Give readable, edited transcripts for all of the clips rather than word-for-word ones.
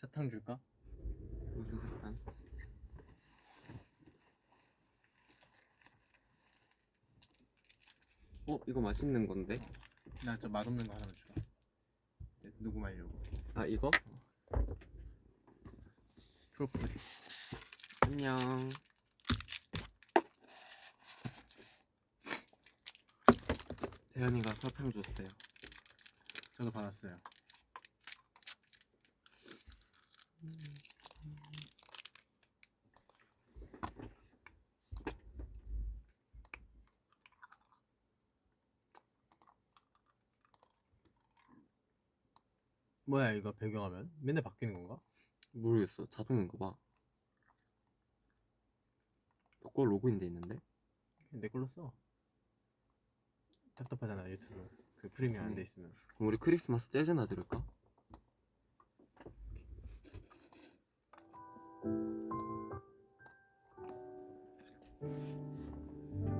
사탕 줄까? 무슨 사탕? 이거 맛있는 건데? 나 저 맛없는 거 하나만 주라. 누구 말려고? 아 이거? 프로폴리스. 안녕. 대현이가 사탕 줬어요. 저도 받았어요. 뭐야 이거 배경화면? 맨날 바뀌는 건가? 모르겠어. 자동인가 봐. 너거 로그인 돼 있는데? 내 걸로 써. 답답하잖아 유튜브. 그 프리미엄 안 돼 있으면. 그럼 우리 크리스마스 재즈나 들을까?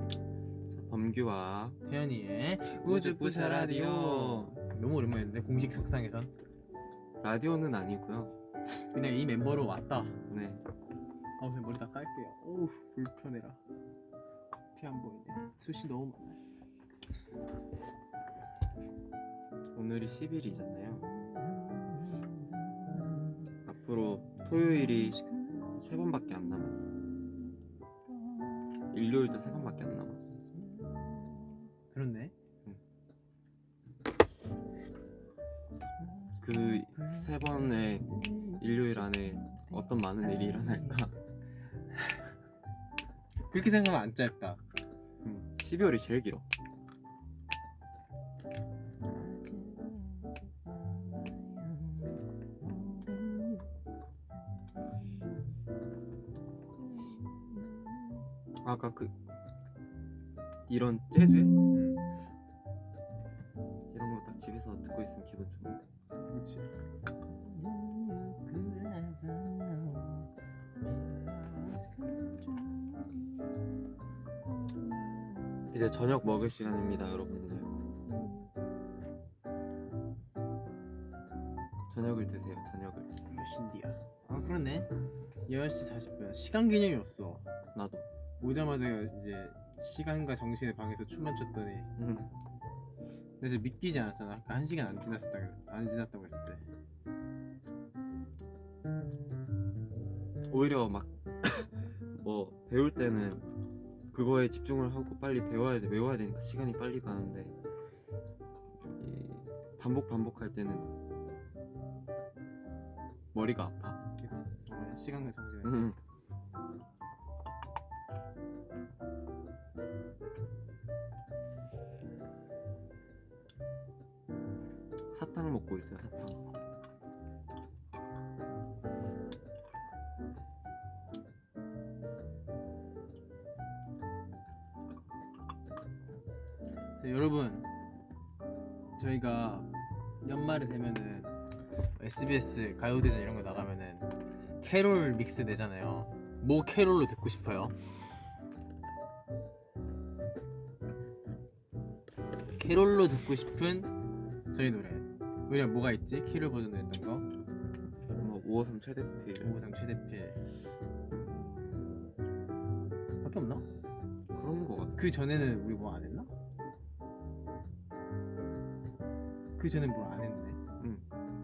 자, 범규와 태연이의 우주부샤 라디오. 너무 오랜만인데 공식 석상에선 라디오는 아니고요. 그냥 이 멤버로 왔다. 네. 그냥 머리 다 깔게요. 어우 불편해라. 피 안 보이네. 숱이 너무 많아요. 오늘이 10일이잖아요. 앞으로 토요일이 3번밖에 안 남았어. 일요일도 3번밖에 안 남았어. 그렇네. 그 3번의 일요일 안에 어떤 많은 일이 일어날까? 그렇게 생각하면 안 짧다. 12월이 제일 길어. 아까 이런 재즈? 이런 거 딱 집에서 듣고 있으면 기분 좋은데. 그렇지. 이제 저녁 먹을 시간입니다, 여러분들. 저녁을 드세요, 저녁을. 몇 시인데야? 그렇네. 10시 40분. 시간 개념이 없어. 나도. 오자마자 이제 시간과 정신의 방에서 춤만 췄더니 나 진짜 믿기지 않았잖아. 아까 1시간 안 지났다고 했을 때. 오히려 막 뭐 배울 때는 그거에 집중을 하고 빨리 외워야 되니까 시간이 빨리 가는데 이 반복할 때는 머리가 아파. 그치? 시간과 정신의 사탕 먹고 있어요, 사탕. 자, 여러분 저희가 연말이 되면은 SBS 가요대전 이런 거 나가면은 캐롤 믹스 내잖아요. 뭐 캐롤로 듣고 싶어요? 캐롤로 듣고 싶은 저희 노래. 우리가 뭐가 있지? 캐롤 버전으로 했던 거. 뭐 553 최대필. 553 최대필. 밖에 없나? 그런 거 같아. 그 전에는 우리 뭐 안 했나? 그 전엔 뭘 안 했네.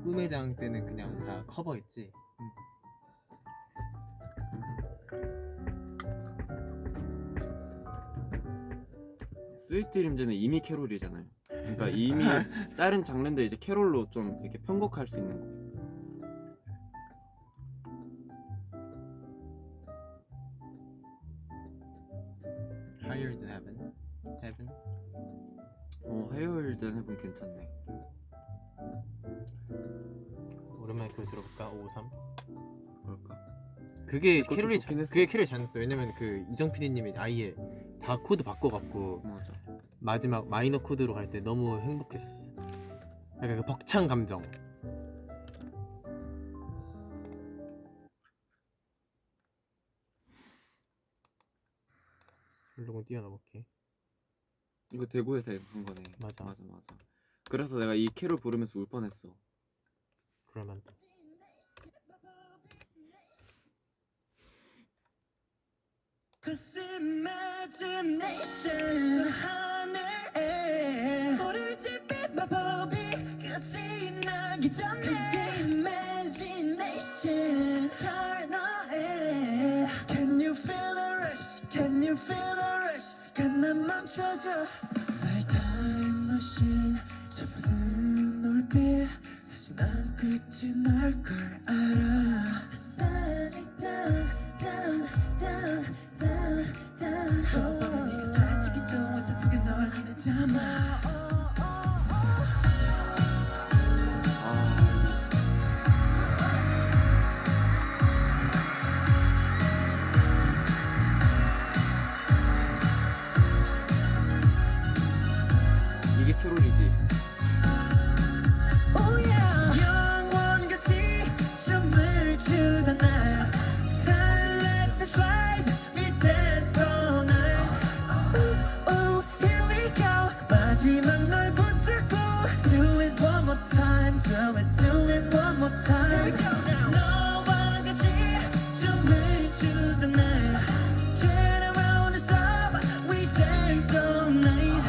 꿈의 장 때는 그냥 다 커버했지. 스위트 드림즈는 이미 캐롤이잖아요. 그러니까 이미 다른 장르인데 이제 캐롤로 좀 이렇게 편곡할 수 있는 거. Higher than heaven. Heaven. Higher than heaven 괜찮네. 오랜만에 그거 들어볼까? 553. 그럴까? 그게 그것도 캐롤이 좋긴 했어. 그게 캐롤이 잘했어. 왜냐면 그 이정 PD님이 아예 다 코드 바꿔갖고 맞아. 마지막 마이너 코드로 갈 때 너무 행복했어. 약간 그 벅찬 감정. 블로그 띄워넣어볼게. 이거 대구에서 한 거네. 맞아. 맞아. 그래서 내가 이 캐롤 부르면서 울 뻔했어. 그럴만. Cause imagination 저 하늘에 불을 지핀 마법이 끝이 나기 전에 Cause imagination eternal. Can you feel the rush? Can you feel the rush? 시간 난 멈춰줘. 나의 타임머신 저분은 놀빛 사실 난 끝이 날 걸 알아. The sun is down, down, down, down, down. 저 밤에 네가 살찌기 좋아 저 속에 널 기다잖아. 이게 트롤이지. Oh yeah. 영원같이 춤을 추던 날 Time let it slide 밑에서 날 Ooh, here we go 마지막 널 붙잡고 Do it one more time Do it one more time Here we go now 너와 같이 춤을 추던 날 Turn around and stop We dance all night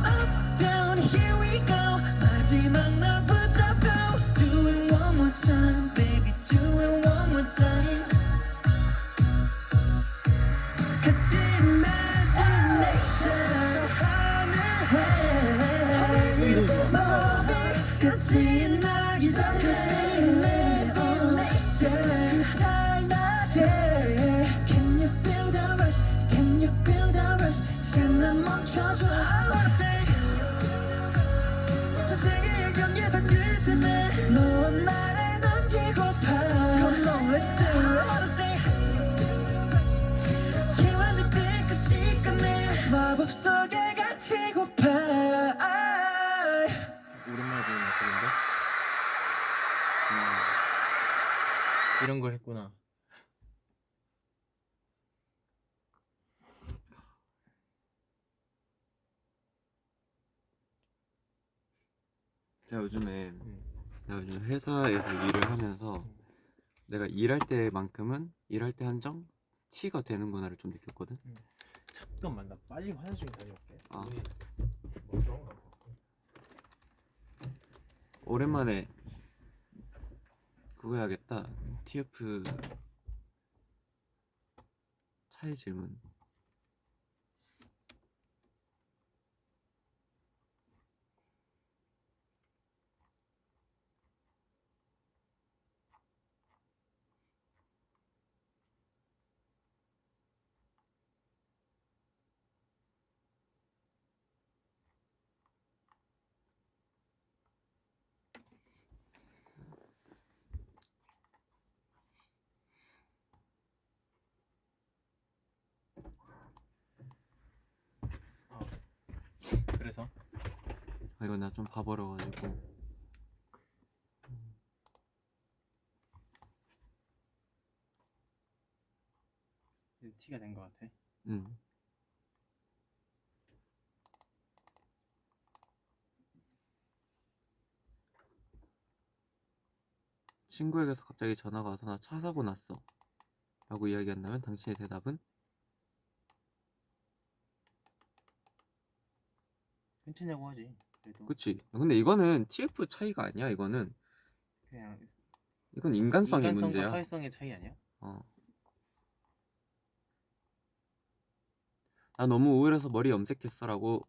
Up, down, here we go 마지막 날 붙잡고 Do it one more time Baby, do it one more time Cause imagination 하늘에 마법이 끝이 나기 전에 Imagination 달나게 Can you feel the rush? Can you feel the rush? 시간 난 멈춰줘 I wanna say 저 세계의 경계선 끝쯤에 너와 나를 남기고파 Come on, let's do it I wanna say 기원을 뜯고 시간에 마법 속에 갇히고파 오랜만에 보는 모습인데 이런 걸 했구나. 제가 요즘에 내가 요즘 회사에서 일을 하면서 내가 일할 때만큼은 일할 때 한정 T가 되는구나를 좀 느꼈거든. 잠깐만 나 빨리 화장실 좀 다녀올게. 아. 뭐 그런 거 같아. 오랜만에 그거 해야겠다. TF 차이 질문. 그래서 아, 이거 나 좀 바보라가지고. 티가 된 거 같아. 응. 친구에게서 갑자기 전화가 와서 나 차 사고 났어 라고 이야기한다면 당신의 대답은? 괜찮냐고 하지. 그래도 그치. 근데 이거는 TF 차이가 아니야. 이건 그냥 인간성의 인간성과 문제야. 사회성의 차이 아니야? 어. 나 너무 우울해서 머리 염색했어 라고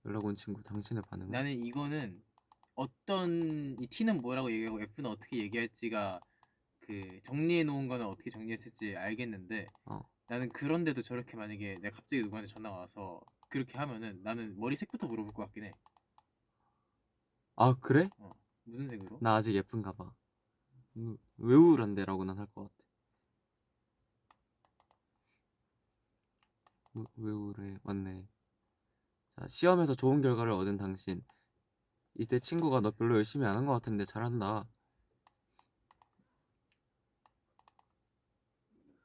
연락 온 친구, 당신의 반응은? 나는 이거는 어떤 이 T는 뭐라고 얘기하고 F는 어떻게 얘기할지가 그 정리해 놓은 거는 어떻게 정리했을지 알겠는데 나는 그런데도 저렇게 만약에 내가 갑자기 누구한테 전화가 와서 그렇게 하면은 나는 머리 색부터 물어볼 것 같긴 해. 아 그래? 무슨 색으로? 나 아직 예쁜가 봐. 왜 우울한데? 라고 난 할 것 같아. 왜 우울해? 맞네. 자, 시험에서 좋은 결과를 얻은 당신. 이때 친구가 너 별로 열심히 안 한 것 같은데 잘한다.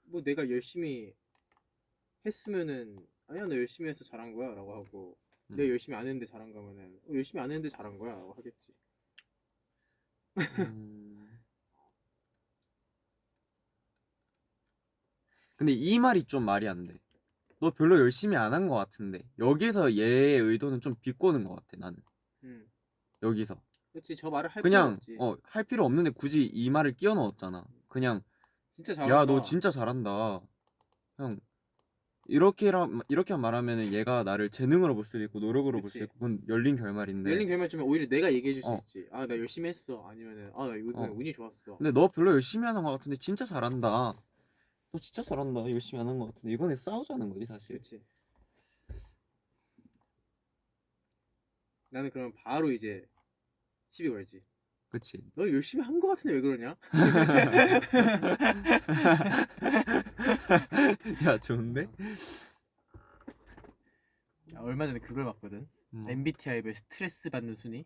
뭐 내가 열심히 했으면은 아니야 너 열심히 해서 잘한 거야 라고 하고 내가 열심히 안 했는데 잘한 거면은 열심히 안 했는데 잘한 거야 라고 하겠지. 근데 이 말이 좀 말이 안 돼. 너 별로 열심히 안 한 것 같은데 여기서 얘의 의도는 좀 비꼬는 것 같아 나는. 음. 여기서 그렇지 저 말을 할 필요 그냥 없지. 할 필요 없는데 굳이 이 말을 끼워 넣었잖아. 그냥 진짜 잘한다. 야 너 진짜 잘한다. 형 이렇게 말하면은 얘가 나를 재능으로 볼 수도 있고 노력으로 볼 그치. 수도 있고 그건 열린 결말인데. 열린 결말쯤에 오히려 내가 얘기해 줄 수 어. 있지. 아 나 열심히 했어. 아니면은 아 나 이번에 운이 좋았어. 근데 너 별로 열심히 하는 것 같은데 진짜 잘한다. 너 진짜 잘한다. 열심히 안 한 것 같은데 이거는 싸우자는 거지 사실. 그렇지. 나는 그럼 바로 이제 시비 걸지. 그치. 너 열심히 한 거 같은데 왜 그러냐? 야 좋은데? 얼마 전에 그걸 봤거든. 뭐. MBTI별 스트레스 받는 순위.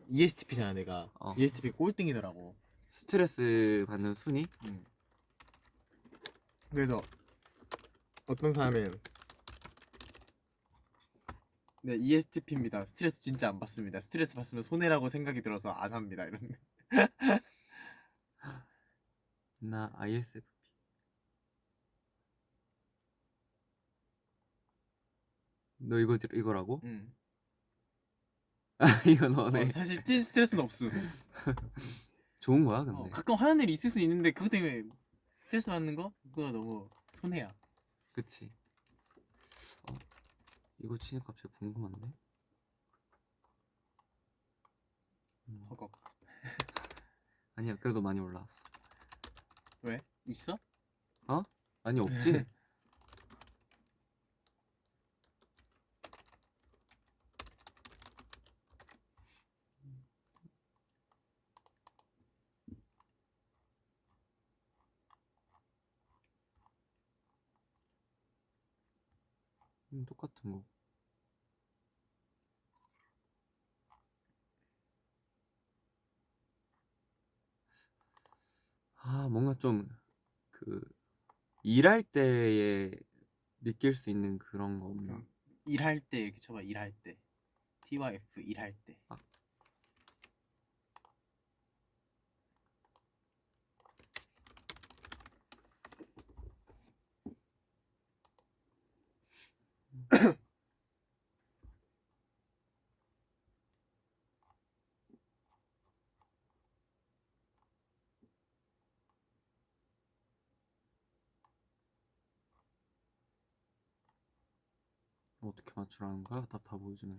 ESTP잖아 내가. ESTP 꼴등이더라고. 스트레스 받는 순위? 그래서 어떤 사람은 네 ESTP입니다. 스트레스 진짜 안 받습니다. 스트레스 받으면 손해라고 생각이 들어서 안 합니다. 이런데. 나 ISFP. 너 이거라고? 응. 이거 너네. 사실 찐 스트레스는 없음. 좋은 거야 근데. 가끔 화난 일이 있을 수 있는데 그것 때문에 스트레스 받는 거? 그거 너무 손해야. 그치. 이거 치니까 갑자기 궁금한데? 허걱. 아니야 그래도 많이 올라왔어. 왜? 있어? 아니 없지? 똑같은 거. 뭔가 좀 그 일할 때에 느낄 수 있는 그런 거 없나? 일할 때 이렇게 쳐봐. 일할 때. T와 F 일할 때. 어떻게 맞추라는 거야? 답 다 보여주네.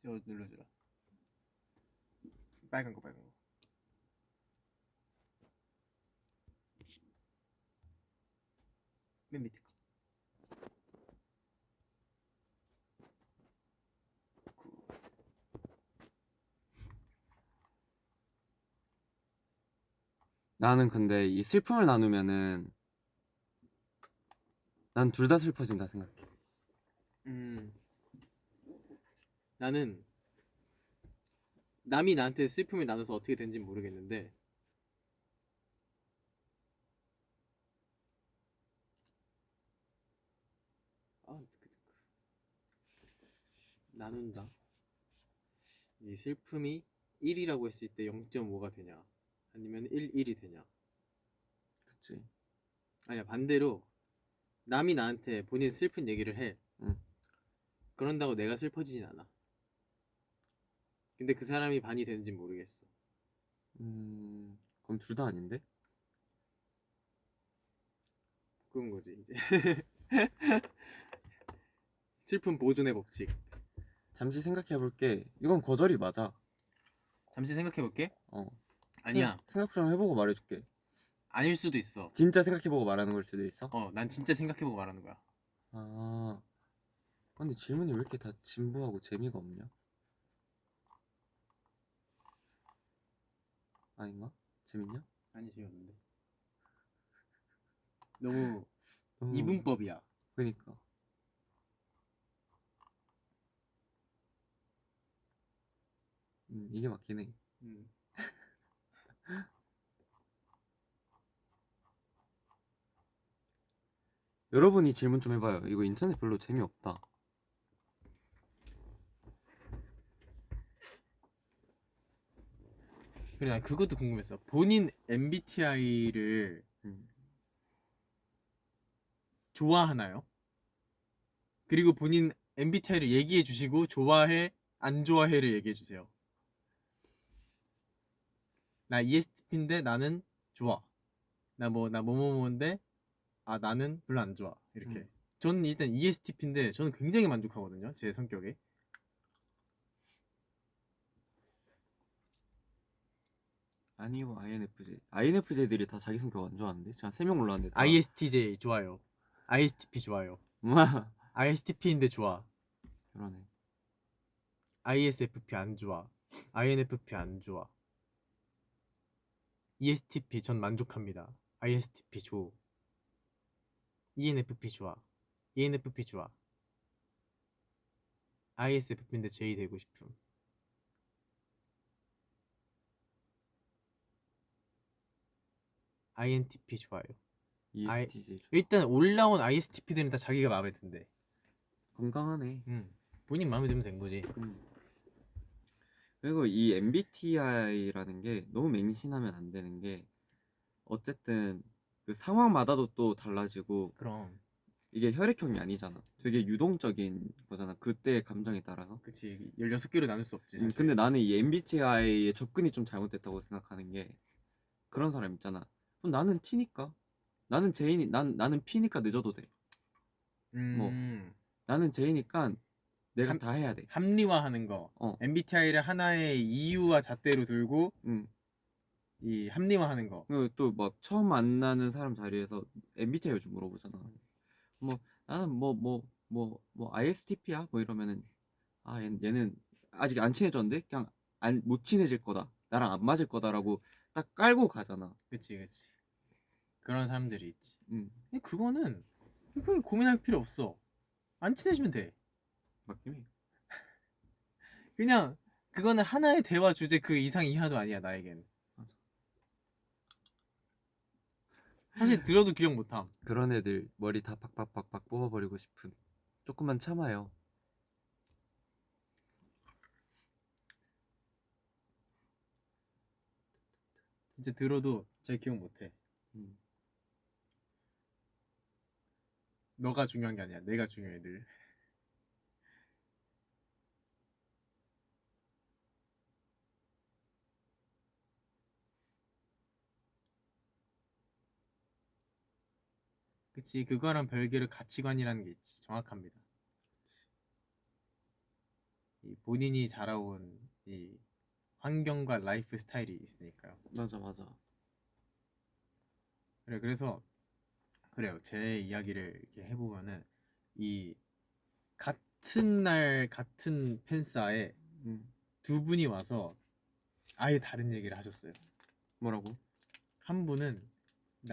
저거 눌러주라. 빨간 거 빨간 거. 맨 밑에 거. 나는 근데 이 슬픔을 나누면은 난 둘 다 슬퍼진다 생각해. 나는 남이 나한테 슬픔을 나눠서 어떻게 된지 모르겠는데 나눈다. 이 슬픔이 1이라고 했을 때 0.5가 되냐 아니면 1이 되냐. 그치. 아니야 반대로 남이 나한테 본인 슬픈 얘기를 해. 그런다고 내가 슬퍼지진 않아. 근데 그 사람이 반이 되는지 모르겠어. 그럼 둘 다 아닌데? 그런 거지 이제. 슬픔 보존의 법칙. 잠시 생각해볼게. 이건 거절이 맞아. 잠시 생각해볼게. 어. 아니야. 생각 좀 해보고 말해줄게. 아닐 수도 있어. 진짜 생각해보고 말하는 걸 수도 있어? 난 진짜 생각해보고 말하는 거야. 근데 질문이 왜 이렇게 다 진부하고 재미가 없냐? 아닌가? 재밌냐? 아니 재미없는데. 너무 너무- 이분법이야. 그니까. 이게 맞긴 해. 음. 여러분이 질문 좀 해봐요. 이거 인터넷 별로 재미없다. 그래 난 그것도 궁금했어. 본인 MBTI를 음. 좋아하나요? 그리고 본인 MBTI를 얘기해 주시고 좋아해, 안 좋아해를 얘기해 주세요. 나 ESTP인데 나는 좋아. 나 뭐뭐뭐인데 아 나는 별로 안 좋아. 이렇게. 저는 일단 ESTP인데 저는 굉장히 만족하거든요. 제 성격에. 아니요, INFJ. INFJ들이 다 자기 성격 안 좋아하는데? 제가 3명 올라왔는데 다. ISTJ 좋아요. ISTP 좋아요. ISTP인데 좋아. 그러네. ISFP 안 좋아. INFP 안 좋아. ESTP 전 만족합니다. ISTP 좋. ENFP 좋아. ENFP 좋아. ISFP인데 J 되고 싶음. INTP 좋아요. ESTJ 좋아. 일단 올라온 ISTP들은 다 자기가 마음에 든대. 건강하네. 본인 마음에 들면 된 거지. 그리고 이 MBTI라는 게 너무 맹신하면 안 되는 게 어쨌든 그 상황마다도 또 달라지고 그럼. 이게 혈액형이 아니잖아. 되게 유동적인 거잖아. 그때의 감정에 따라서. 그치. 16개로 나눌 수 없지. 사실. 근데 나는 이 MBTI의 접근이 좀 잘못됐다고 생각하는 게 그런 사람 있잖아. 그럼 나는 T니까. 나는 J니 나는 P니까 늦어도 돼. 뭐 나는 J니까 내가 다 해야 돼. 합리화하는 거. MBTI를 하나의 이유와 잣대로 들고 이 합리화하는 거. 그리고 또 막 처음 만나는 사람 자리에서 MBTI 요즘 물어보잖아. 뭐 나는 뭐 ISTP야 뭐 이러면은 얘는 아직 안 친해졌는데 그냥 못 친해질 거다. 나랑 안 맞을 거다라고 딱 깔고 가잖아. 그치. 그런 사람들이 있지. 근데 그거는 고민할 필요 없어. 안 친해지면 돼. 맞긴 해. 그냥 그거는 하나의 대화 주제 그 이상 이하도 아니야 나에겐. 맞아. 사실 들어도 기억 못함. 그런 애들 머리 다 팍팍팍팍 뽑아버리고 싶은. 조금만 참아요. 진짜 들어도 잘 기억 못해. 너가 중요한 게 아니야. 내가 중요해 늘. 그치. 그거랑 별개로 가치관이라는 게 있지. 정확합니다. 이 본인이 자라온 이 환경과 라이프 스타일이 있으니까요. 맞아. 그래서 그래요. 제 이야기를 이렇게 해보면은 이 같은 날 같은 팬싸에 두 분이 와서 아예 다른 얘기를 하셨어요. 뭐라고? 한 분은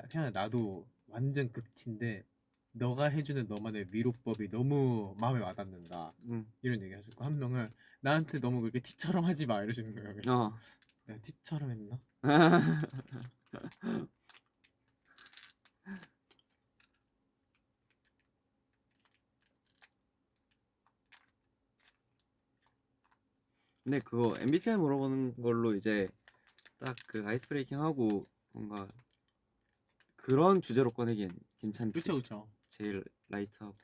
태연아 나도 완전 극티인데 너가 해주는 너만의 위로법이 너무 마음에 와닿는다. 이런 얘기 하셨고 한 명은 나한테 너무 그렇게 티처럼 하지 마 이러시는 거예요. 내가 티처럼 했나? 근데 그거 MBTI 물어보는 걸로 이제 딱 그 아이스 브레이킹 하고 뭔가 그런 주제로 꺼내기엔 괜찮지. 그쵸. 제일 라이트하고.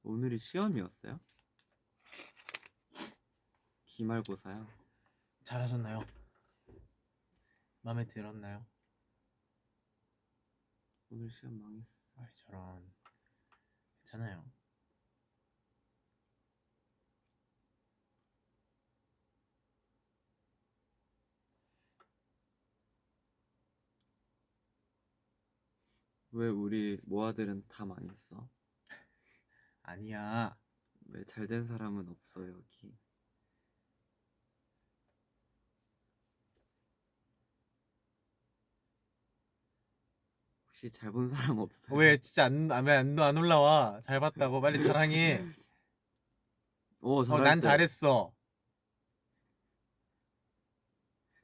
오늘이 시험이었어요? 기말고사요? 잘하셨나요? 마음에 들었나요? 오늘 시험 망했어. 저런 괜찮아요. 왜 우리 모아들은 다 망했어? 아니야. 왜 잘된 사람은 없어 여기. 혹시 잘 본 사람 없어요? 왜 진짜 안 올라와? 잘 봤다고 빨리 자랑해. 오 잘할 난 때. 잘했어.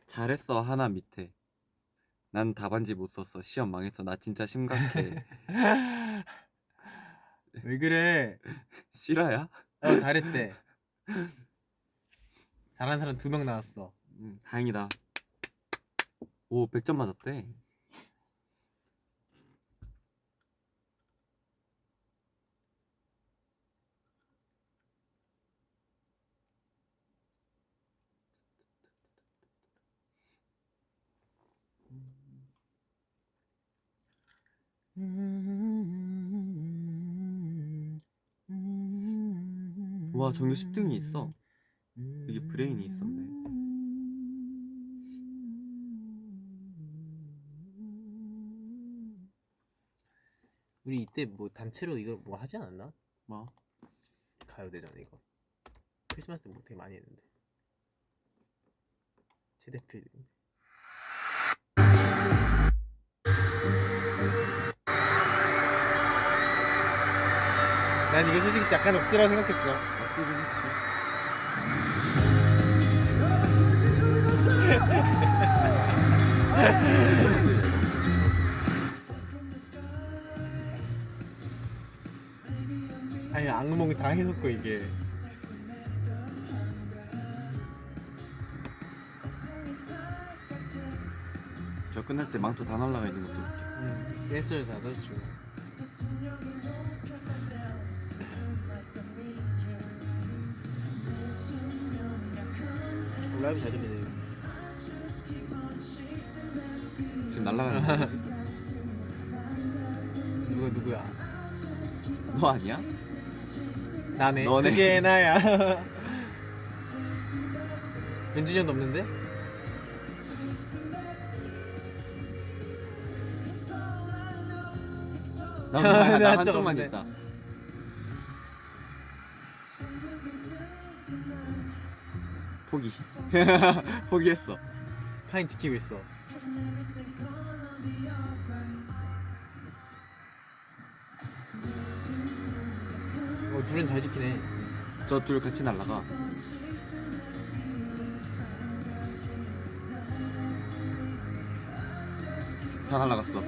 잘했어 하나 밑에. 난 답안지 못 썼어. 시험 망했어. 나 진짜 심각해. 왜 그래? 실화야? 잘했대. 잘한 사람 2명 나왔어. 다행이다. 오 100점 맞았대. 와 전교 10등이 있어. 여기 브레인이 있었네. 우리 이때 뭐 단체로 이거 뭐 하지 않았나? 뭐? 가요대전 이거. 크리스마스 때 뭐 되게 많이 했는데. 최대 필. 난 이거 솔직히 약간 억지라고 생각했어. 억지긴 했지. 아니 악몽 다 해놓고 이게. 저 끝날 때 망토 다 날라가 있는 것도 웃겨. 댄서를 다 넣어주고. 라이브 잘 들리네요. 지금 날라가는 거지. 누구야? 너 아니야? 나네. 너네. 그게 나야. 연준이 형도 없는데? 나 나 한쪽만 없네. 있다. 포기. 포기했어. 카인 지키고 있어. 둘은 잘 지키네. 저 둘 같이 날라가. 다 날라갔어.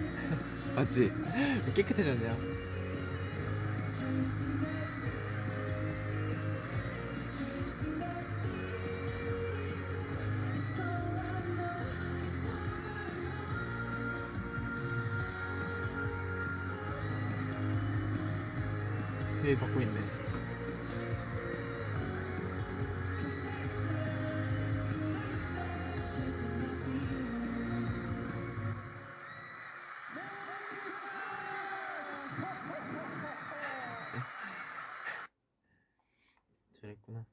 맞지? 깨끗해졌냐? 되게 받고 있네. 저랬구나.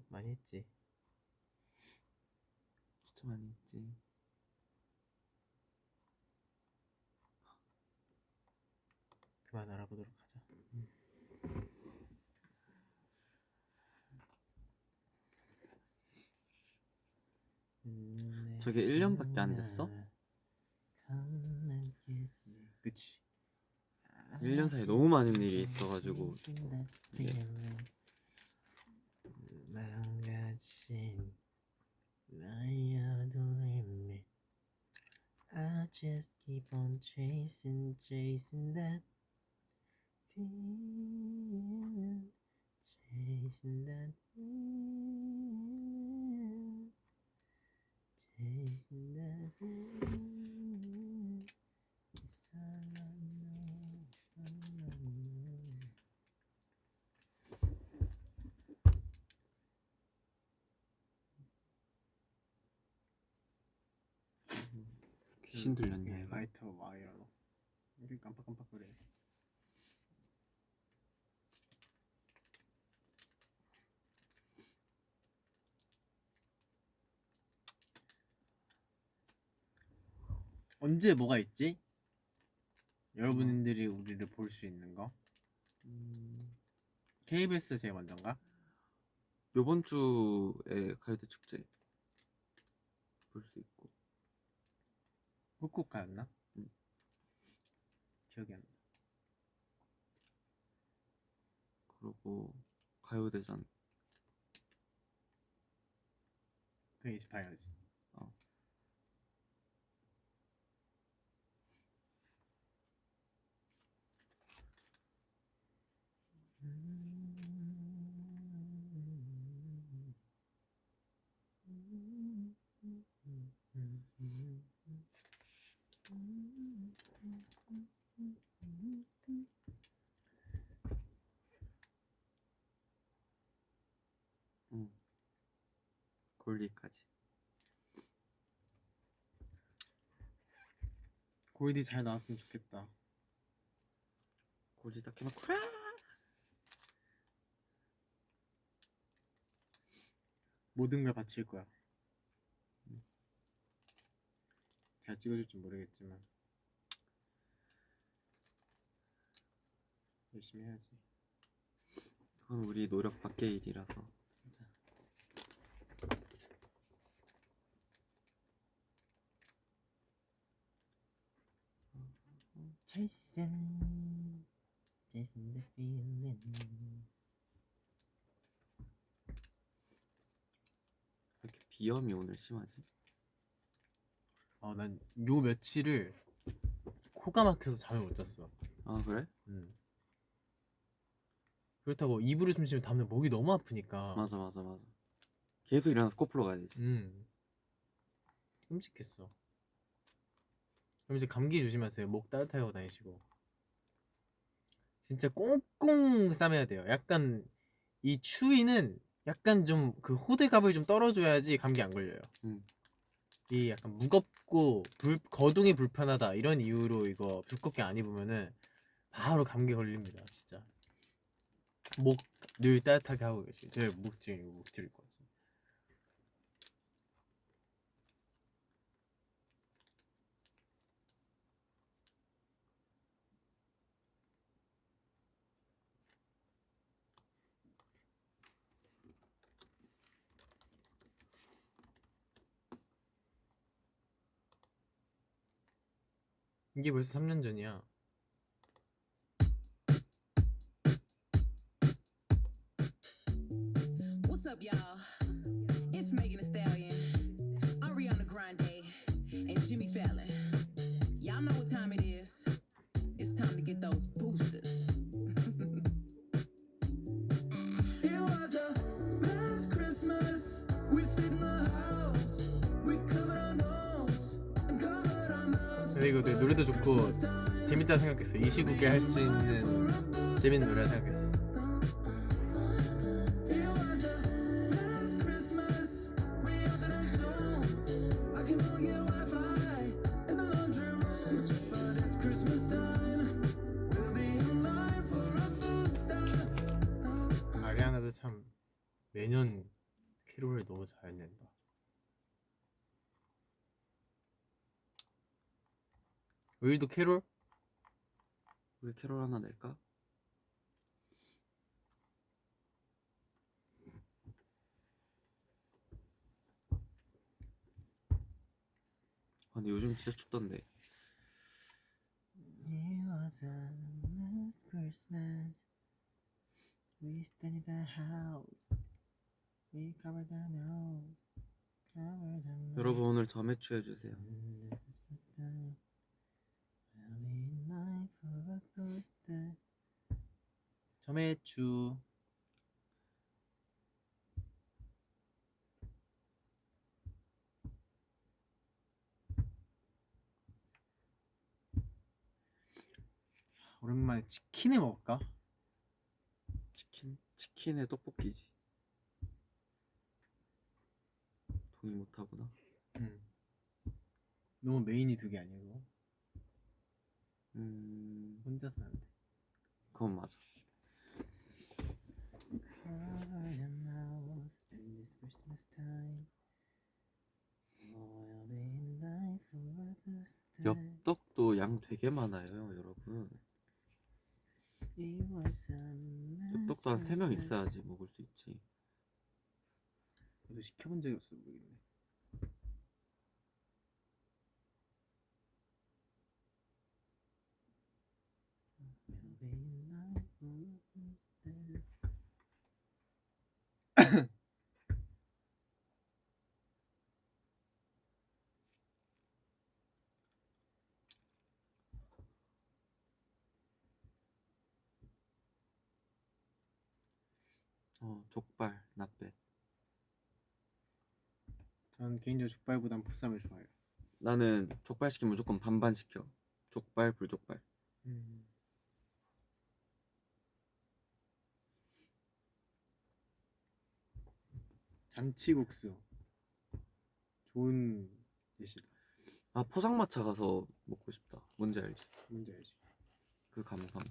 많이 했지. 진짜 많이 했지. 그만 알아보도록 하자. 저게 1년밖에 안 됐어? 그치. 1년 사이에 너무 많은 일이 있어가지고. 망가진 나의 어둠에 I just keep on chasing that feeling, chasing that feeling, chasing that feeling. It's all I know, it's all I know. 귀신 들렸냐 이거? 라이터 막 이러노. 이게 깜빡깜빡거려. 언제 뭐가 있지? 여러분들이 우리를 볼 수 있는 거. KBS 제일 먼저인가? 요번 주에 가요대 축제 볼 수 있고. 후쿠오카였나? 음. 기억이 안 나. 그리고 가요대전. 그게 이제 봐야지. 어. 골리까지. 골디 잘 나왔으면 좋겠다. 골디 딱 해놓고 모든 걸 바칠 거야. 잘 찍어줄지 모르겠지만 열심히 해야지. 그건 우리 노력 밖의 일이라서. Chasing the feeling. 왜 이렇게 비염이 오늘 심하지? 난 요 며칠을 코가 막혀서 잠을 못 잤어. 아 그래? 그렇다고 입으로 숨 쉬면 다음날 목이 너무 아프니까. 맞아. 계속 일어나서 코풀러 가야 되지. 끔찍했어. 그럼 이제 감기 조심하세요. 목 따뜻하게 하고 다니시고. 진짜 꽁꽁 싸매야 돼요. 약간 이 추위는 약간 좀 그 호들갑을 좀 떨어줘야지 감기 안 걸려요. 이 약간 무겁고 거동이 불편하다 이런 이유로 이거 두껍게 안 입으면은 바로 감기 걸립니다. 진짜. 목 늘 따뜻하게 하고 계시고. 제 목 지금 이거 목 들릴 것 같아요. 이게 벌써 3년 전이야. What's up, y'all? It's Megan Thee Stallion, Ariana Grande, and Jimmy Fallon. Y'all know what time it is. It's time to get those boosters. It was a last Christmas. We stayed in the house. We covered our nose and covered our mouths. 근데 이거 되게 노래도 좋고 재밌다 생각했어. 이 시국에 할 수 있는 재밌는 노래라 생각했어. It was a last Christmas. We opened our Zoom. I can only get Wi-Fi in the laundry room, but it's Christmas time. We'll be in line for a booster. 아리아나도 참 매년 캐롤을 너무 잘 낸다. 우리도 캐롤? 우리 캐롤 하나 낼까? 근데 요즘 진짜 춥던데. It was a last Christmas. We stayed in the house. We covered our nose. Covered our mouth. 여러분 오늘 점액추 해주세요. This is first time. We'll be in line for a booster. 점액추. 오랜만에 치킨을 먹을까? 치킨에 떡볶이지. 동의 못하구나. 너무 메인이 두 개 아니고 음, 혼자서는 안 돼. 그건 맞아. Cover your mouth in this Christmas time. We'll be in line for a booster. 엽떡도 이것도 양 되게 많아요, 여러분. 엽떡도 한 3명 있어야지 먹을 수 있지. 저도 시켜본 적이 없어 모르겠네. 족발, 나빼. 전 개인적으로 족발보단 보쌈을 좋아해요. 나는 족발 시키면 무조건 반반 시켜. 족발, 불족발. 잔치국수 좋은 예시다. 아, 포장마차 가서 먹고 싶다. 뭔지 알지? 뭔지 알지? 그 감성.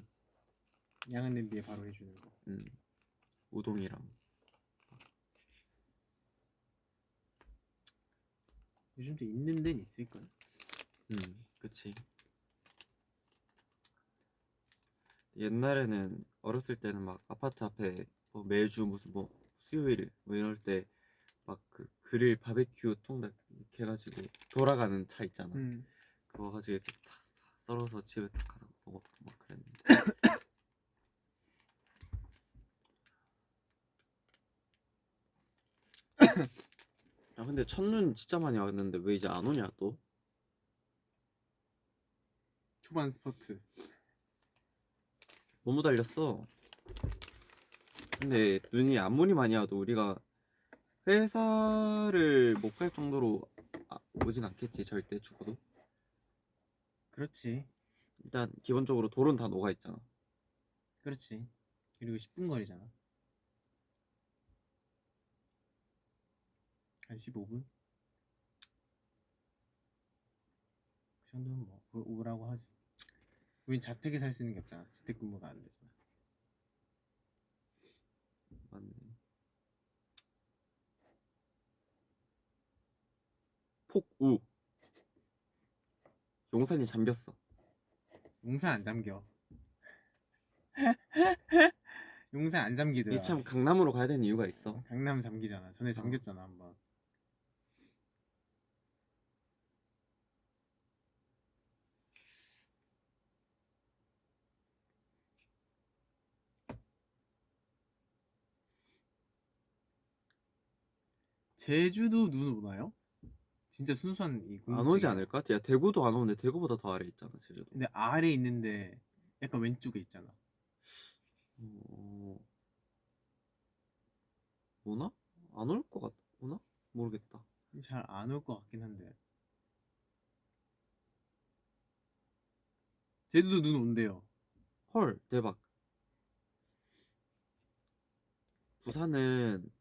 양은 냄비에 바로 해주는 거. 우동이랑. 요즘도 있는 데는 있을걸? 그치. 옛날에는 어렸을 때는 막 아파트 앞에 뭐 매주 무슨 뭐 수요일 뭐 이럴 때 막 그 그릴 바베큐 통닭 이렇게 해가지고 돌아가는 차 있잖아. 그거 가지고 이렇게 다 썰어서 집에 딱 가서 먹고 막 그랬는데. 야, 근데 첫눈 진짜 많이 왔는데 왜 이제 안 오냐 또? 초반 스퍼트. 너무 달렸어. 근데 눈이 아무리 많이 와도 우리가 회사를 못 갈 정도로 오진 않겠지 절대 죽어도. 그렇지. 일단 기본적으로 돌은 다 녹아 있잖아. 그렇지. 그리고 10분 거리잖아. 한 15분? 그 정도면 뭐 오라고 하지. 우린 자택에 살 수 있는 게 없잖아. 재택근무가 안 되잖아. 맞네. 폭우. 용산이 잠겼어. 용산 안 잠겨. 용산 안 잠기더라. 이게 참 강남으로 가야 되는 이유가 있어. 강남 잠기잖아. 전에 잠겼잖아 한번. 제주도 눈 오나요? 진짜 순수한 이 안 오지 궁금증이야. 않을까? 야, 대구도 안 오는데 대구보다 더 아래 있잖아 제주도. 근데 아래 있는데 약간 왼쪽에 있잖아. 오나? 안 올 것 같. 오나? 모르겠다. 잘 안 올 것 같긴 한데. 제주도 눈 온대요. 헐 대박. 부산은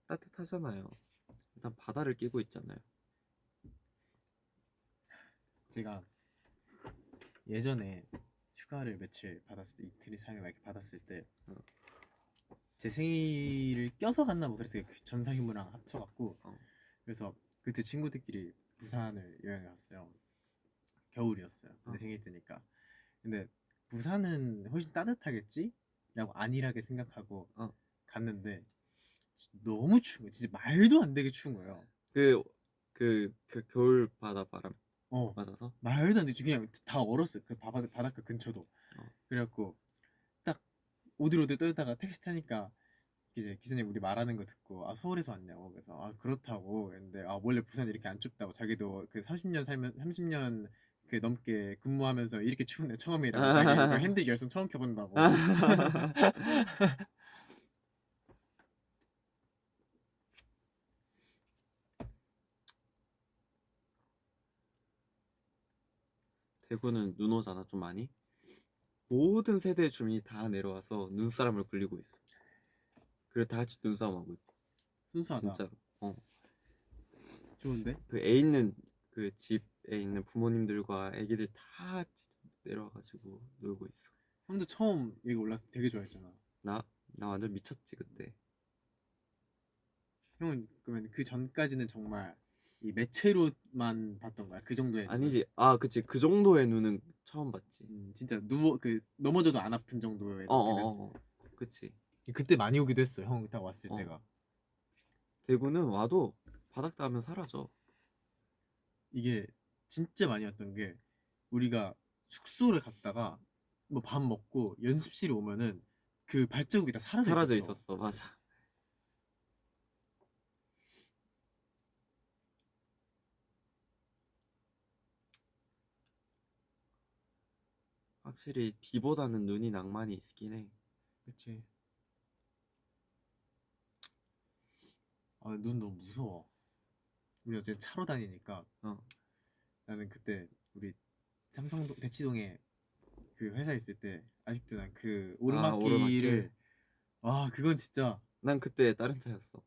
따뜻하잖아요. 일단 바다를 끼고 있잖아요. 제가 예전에 휴가를 며칠 받았을 때 이틀 3일 막 이렇게 받았을 때 제 생일을 껴서 갔나 뭐 그랬어요. 그 전사 휴무랑 합쳐갖고 그래서 그때 친구들끼리 부산을 여행 갔어요. 겨울이었어요. 내 생일 때니까. 근데 부산은 훨씬 따뜻하겠지? 라고 안일하게 생각하고 갔는데 너무 추운 거예요. 진짜 말도 안 되게 추운 거예요. 그 겨울 바다 바람 맞아서 말도 안 되지. 그냥 다 얼었어요. 그 바닷가 근처도. 그래갖고 딱 오들오들 떨다가 택시 타니까 이제 기사님 우리 말하는 거 듣고 아 서울에서 왔냐고 그래서 아 그렇다고 근데 아 원래 부산 이렇게 안 춥다고 자기도 그 30년 살면 30년 그 넘게 근무하면서 이렇게 추운 애 처음이라고 자기 그 핸드 열선 처음 켜본다고. 대구는 눈 오잖아 좀 많이. 모든 세대의 주민이 다 내려와서 눈사람을 굴리고 있어. 그래 다 같이 눈싸움하고 있고. 순수하다. 진짜로. 좋은데? 그 애 있는 그 집에 있는 부모님들과 애기들 다 진짜 내려와가지고 놀고 있어. 형도 처음 여기 올라서 되게 좋아했잖아. 나 완전 미쳤지 그때. 형은 그러면 그 전까지는 정말 이 매체로만 봤던 거야. 그 정도의 눈은. 아니지. 아, 그치. 그 정도의 눈은 처음 봤지. 진짜 넘어져도 안 아픈 정도의 어, 높이는. 어, 어. 그치. 그때 많이 오기도 했어. 형 딱 왔을 어. 때가. 대구는 와도 바닥 닿으면 사라져. 이게 진짜 많이 왔던 게 우리가 숙소를 갔다가 뭐 밥 먹고 연습실에 오면은 그 발자국이 다 사라져 있었어. 있었어. 맞아. 확실히 비보다는 눈이 낭만이 있긴 해. 그렇지. 아, 눈 너무 무서워. 우리 어제 차로 다니니까 어. 나는 그때 우리 삼성동 대치동에 그 회사 있을 때 아직도 난 그 오르막길을 아 그건 진짜 난 그때 다른 차였어.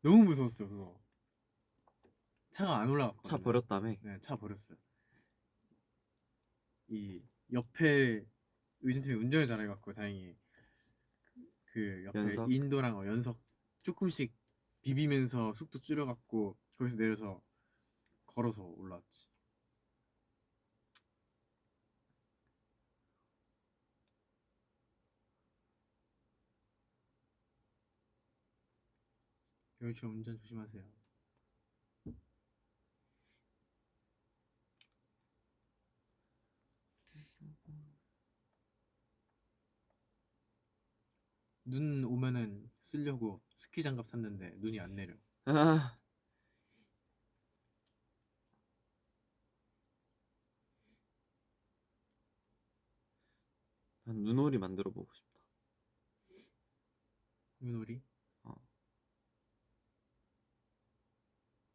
너무 무서웠어 그거. 차가 안 올라갔거든. 차 버렸다며. 네, 차 버렸어요. 이 옆에 의전팀이 운전을 잘해갖고 다행히 그 옆에 연석? 인도랑 연석 조금씩 비비면서 속도 줄여갖고 거기서 내려서 걸어서 올라왔지. 여기처럼 운전 조심하세요. 눈 오면은 쓰려고 스키 장갑 샀는데 눈이 안 내려. 아, 난 눈오리 만들어 보고 싶다. 눈오리? 어.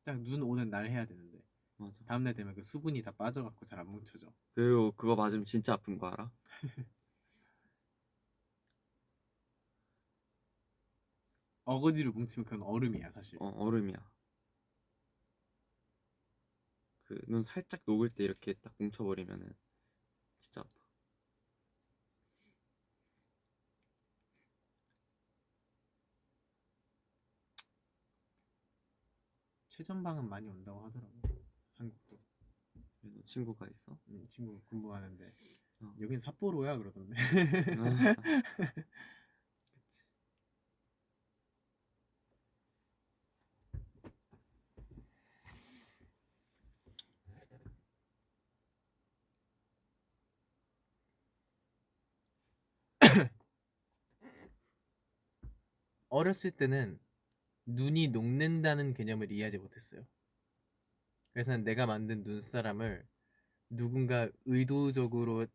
딱 눈 오는 날 해야 되는데 맞아. 다음날 되면 그 수분이 다 빠져갖고 잘 안 뭉쳐져. 그리고 그거 맞으면 진짜 아픈 거 알아? 어거지로 뭉치면 그건 얼음이야 사실. 얼음이야. 그 눈 살짝 녹을 때 이렇게 딱 뭉쳐버리면은 진짜 아파. 최전방은 많이 온다고 하더라고. 한국도. 너 친구가 있어? 친구 근무하는데 어. 여긴 삿포로야 그러던데. 아, 그치. 어렸을 때는 눈이 녹는다는 개념을 이해하지 못했어요. 그래서 난 내가 만든 눈사람을 누군가 의도적으로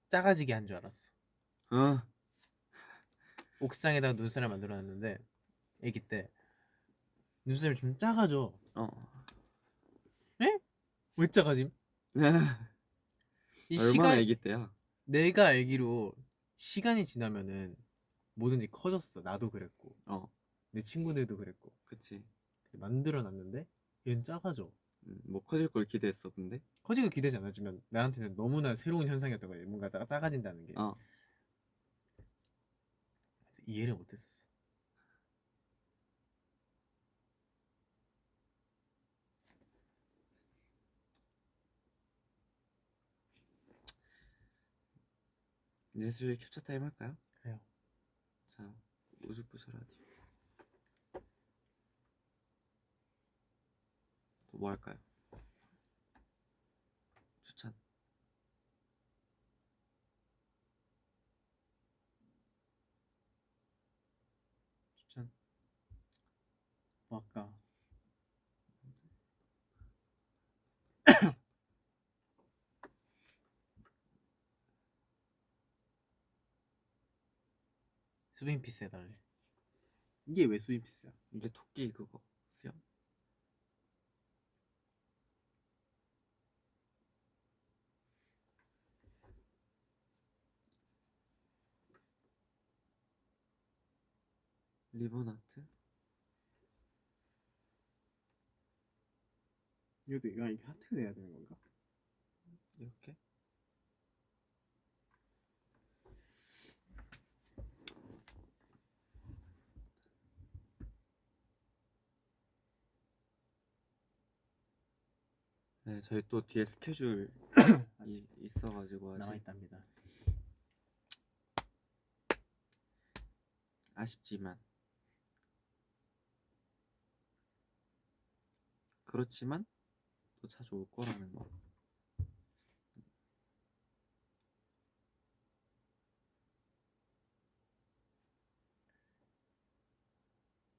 작아지게 한 줄 알았어. 어, 옥상에다가 눈사람 만들어놨는데 아기 때 눈사람이 좀 작아져. 어. 에? 왜 작아짐? 이 얼마나 시간 애기 때야? 내가 알기로 시간이 지나면은 뭐든지 커졌어. 나도 그랬고 내 친구들도 그랬고. 그치. 만들어놨는데 얘는 작아져. 뭐 커질 걸 기대했어, 근데? 커지고 기대지 않았지만 나한테는 너무나 새로운 현상이었던 거예요. 뭔가 작아진다는 게. 어. 이해를 못했었어. 예술 캡처 타임 할까요? 그래요. 자, 우주부셔 라디오. 또 뭐 할까요? 추천. 추천. 뭐 할까? 스윙 피스 해달래. 이게 왜 스윙 피스야? 이게 토끼 그거 수염? 리본 아트? 이게 하트가 돼야 되는 건가? 이렇게? 네, 저희 또 뒤에 스케줄이 있어가지고 남아 아직 있답니다. 아쉽지만 그렇지만 또 자주 올 거라는 거.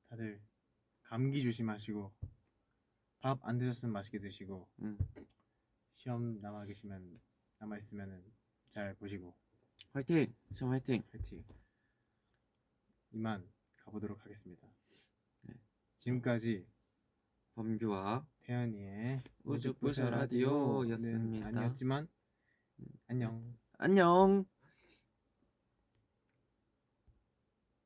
다들 감기 조심하시고 밥 안 드셨으면 맛있게 드시고 시험 남아 계시면 남아 있으면은 잘 보시고 화이팅! 시험 화이팅! 파이팅. 이만 가보도록 하겠습니다. 네. 지금까지 범규와 태연이의 우주부셔 라디오였습니다. 아니었지만 안녕. 안녕.